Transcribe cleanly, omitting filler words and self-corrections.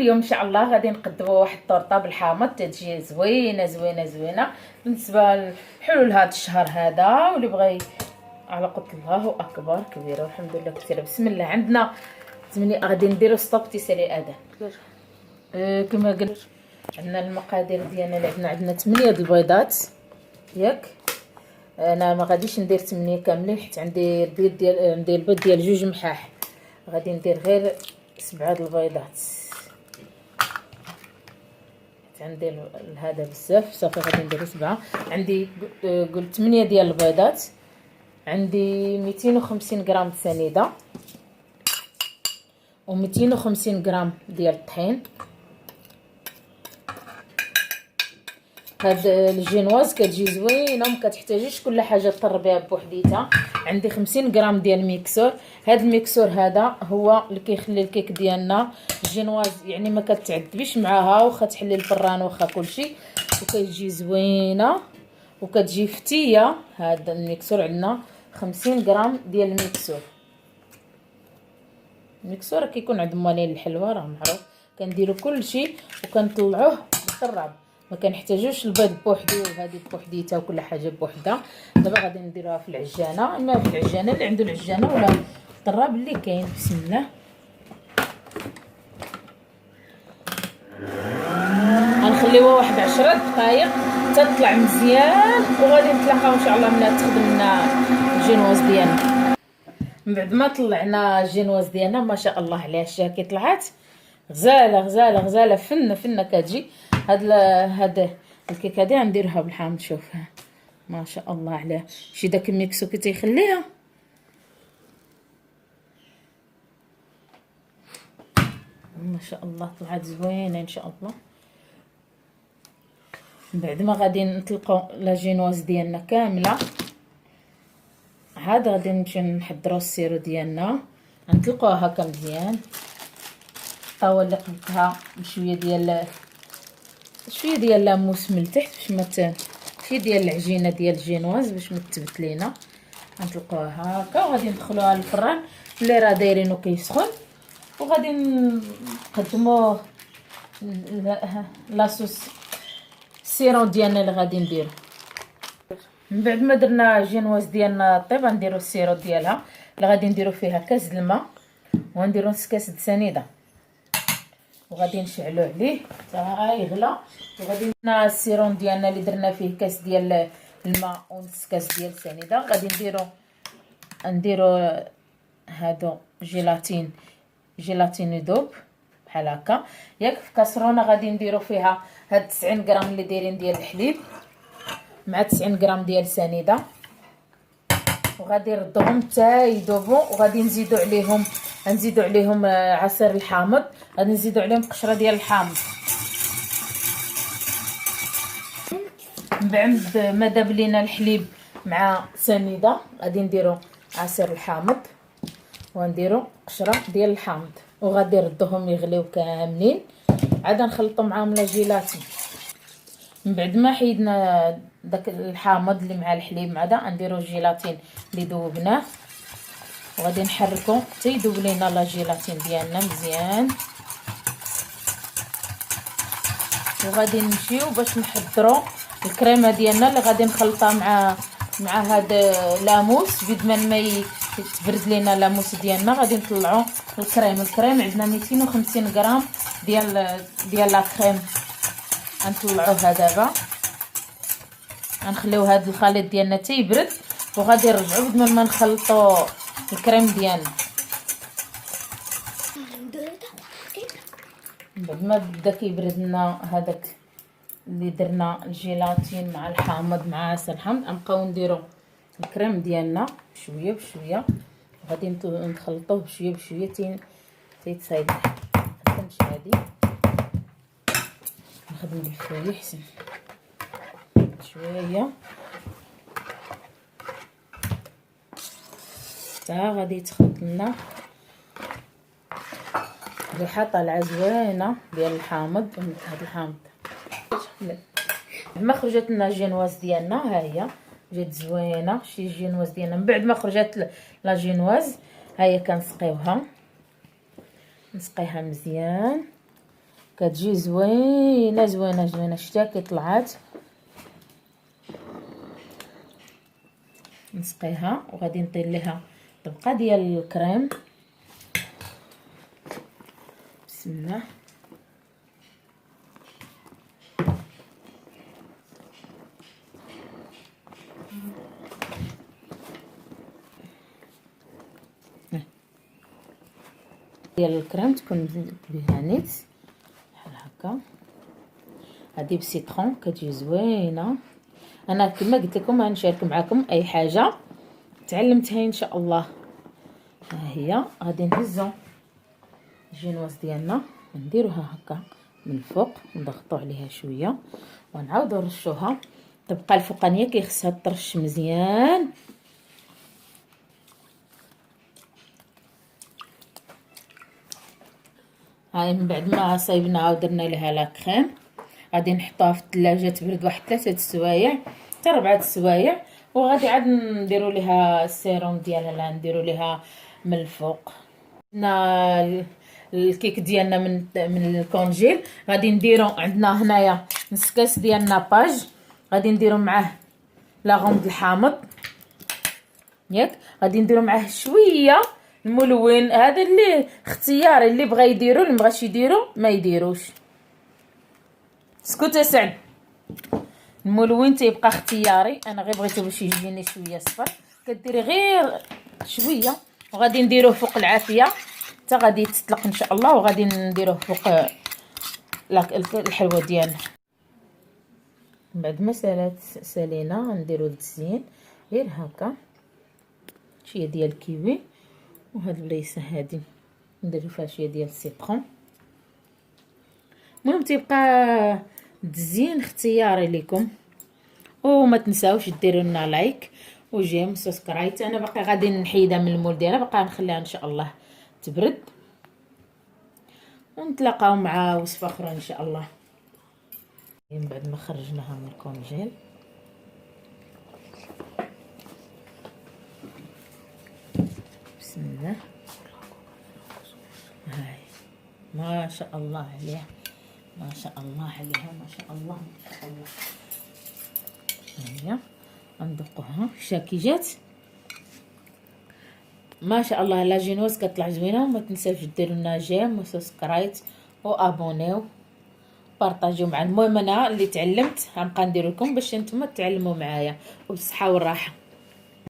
اليوم ان شاء الله غادي نقدموا واحد الطورطه بالحامض تتجي زوينه زوينه زوينه بالنسبه لحلول هذا الشهر هذا. واللي بغى على قدر الله اكبر كبيره والحمد لله كثيره. بسم الله. عندنا 8 غادي نديروا ستوب تيسالي اذان كما قلت. عندنا المقادير ديالنا اللي عندنا 8 د البيضات ياك. انا ما غاديش ندير 8 كاملين حيت عندي البيض ديال البيض ديال 2 محاح. غادي ندير غير 7 د البيضات. عندي هذا بزاف صافي غادي ندير 7. عندي قلت 8 ديال البيضات. عندي 250 غرام سنيده و 250 غرام ديال الطحين. هاد الجينواز كتجي زوينه وما كتحتاجيش كل حاجه تطربيها بوحديتها. عندي 50 غرام ديال الميكسور. هاد الميكسور هذا هو اللي كيخلي الكيك ديالنا الجينواز يعني ما كتعذبيش معاها واخا تحلي البران واخا كلشي وكتجي زوينه وكتجي فتيه. هذا الميكسور عندنا 50 غرام ديال الميكسور كيكون عند موالين الحلوى راه معروف. كنديروا كلشي وكنطلعوه بالطراب ما كنحتاجوش البيض بوحدو وهذه بوحديتها وكل حاجه بوحدها. دابا غادي نديروها في العجانه، اما في العجانه اللي عنده العجانه ولا الطراب اللي كاين. بسم الله. غنخليوها واحد 10 دقائق تطلع مزيان وغادي نتلاقاو ان شاء الله ملي تخدم لنا الجينواز ديالنا. من بعد ما طلعنا الجينواز ديالنا ما شاء الله عليها شتيها كي طلعت غزاله غزاله غزاله فنه كتجي. هاد الكيكه هادي غنديرها بالحامض. شوفها ما شاء الله عليها. شي داك الميكسو كي تيخليها ما شاء الله طلعت زوينه ان شاء الله. من بعد ما غادي نطلقوا لا جينواز ديالنا كامله عاد غادي نمشيو نحضروا السيرو ديالنا. نطلقوها هكا مزيان. الطاوه اللي قلتها بشويه ديال لاموس من التحت باش ما شي ديال العجينه ديال الجينواز باش ما تثبت لينا. غنطلقوها هكا وغادي ندخلوها للفران اللي راه دايرينو كيسخن وغادي نقدموه لاصوص السيرو ديالنا اللي غادي نديرو. من بعد ما درنا الجينواز ديالنا طيب غنديرو السيرو ديالها اللي غادي نديرو فيها كاس د الماء وغنديرو نص كاس د سنيده وغادي نشعلو عليه حتى يغلى. وغادي درنا السيرون ديالنا اللي درنا فيه كاس ديال الماء ونص كاس ديال السنيده. غادي نديرو هادو جيلاتين يذوب بحال هكا ياك. في كاسرونه غادي نديرو فيها هاد 90 غرام اللي دايرين ديال الحليب مع 90 غرام ديال السنيده وغادي نردوهم حتى يذوبوا. وغادي نزيدو عليهم عصير الحامض. غادي نزيدو عليهم قشره ديال الحامض. من بعد ما داب لينا الحليب مع سنيده غادي نديرو عصير الحامض ونديرو قشره ديال الحامض وغادي نردوهم يغليو كاملين. عاد نخلطو معاهم لا جيلاتين. من بعد ما حيدنا داك الحامض اللي مع الحليب مع دا نديرو الجيلاتين اللي ذوبناه وغادي نحركو حتى يذوب لينا لا جيلاتين ديالنا مزيان. وغادي نمشيو باش نحضروا الكريمه ديالنا اللي غادي نخلطها مع هاد لاموس. بيد ما يتبرد لينا لاموس ديالنا غادي نطلعوا الكريم عندنا 250 غرام ديال لا كريم. غنطلعوها دابا غنخليو هاد الخليط ديالنا حتى يبرد وغادي نرجعوا بدل ما نخلطوا الكريم ديالنا. بعد ما بدا كيبرد لنا هذاك اللي درنا الجيلاتين مع الحامض مع عسل الحامض غنبقاو نديرو الكريم ديالنا بشويه بشويه وغادي نخلطوه بشويه بشويه تيتصايب. خدمتش هادي نخدم بالفويه حسن شويه حتى غادي يتخلط لنا ريحه طالعه زوينه ديال الحامض. هاد الحامض ما خرجت لنا الجينواز ديالنا ها هي جات زوينه. شي الجينواز ديالنا من بعد ما خرجت لا جينواز ها هي كنسقيها مزيان كتجي زوينه زوينه زوينه. شتيها كي طلعات. نسقيها وغادي نطير ليها طبقه ديال الكريم. بسم الله. ديال الكريم تكون بها نيت بحال هكا. هذه بسيترون كتجي زوينه. انا كما قلت لكم غنشارك معكم اي حاجه تعلمتها ان شاء الله. ها هي غادي نهزو الجينواز ديالنا نديروها هكا من الفوق، نضغطوا عليها شويه ونعاودوا نرشوها. الطبقه الفوقانيه كيخصها ترش مزيان. هاي من بعد ما صايبناها ودرنا لها لا كريم غادي نحطوها في الثلاجه تبرد واحد 3 سوايع حتى 4 سوايع، وغادي عاد نديروا لها السيروم ديالها. نديروا لها من الفوق. الكيك ديالنا من الكونجيل غادي نديرو عندنا هنايا نص كاس ديال الناباج، غادي نديرو معاه لا غومد الحامض ياك، غادي نديرو معاه شويه الملون. هذا اللي اختياري، اللي بغى يديرو اللي مبغاش يديرو ما يديروش. اسكت يا سعد. الملون تيبقى اختياري، انا غير بغيتو باش يجيني شويه صفر. كديري غير شويه وغادي نديروه فوق العافيه حتى غادي تطلق ان شاء الله، وغادي نديروه فوق الحلوه ديالنا. بعد ما سالينا غنديرو التزيين غير هكا شويه ديال الكيوي، وهاد البليصه هادي نديرو فيها شويه ديال السيترون. المهم تيبقى التزيين اختياري لكم، وما تنساوش ديروا لنا لايك وجيم سبسكرايب. انا باقي غادي نحيدها من المول ديالها، باقي نخليها ان شاء الله تبرد ونتلاقاو مع وصفه اخرى ان شاء الله. من بعد ما خرجناها من الكونجيل بسم الله. هاي ما شاء الله عليها، ما شاء الله عليها، ما شاء الله ما شاء الله. هيا ندقوها شاكي جات ما شاء الله. لا جينواز كتطلع زوينه. وما تنساوش ديروا لنا جيم وسبسكرايب وابونيو بارطاجيو مع. المهم انا اللي تعلمت غنبقى ندير لكم باش نتوما تعلموا معايا، وبالصحه والراحه.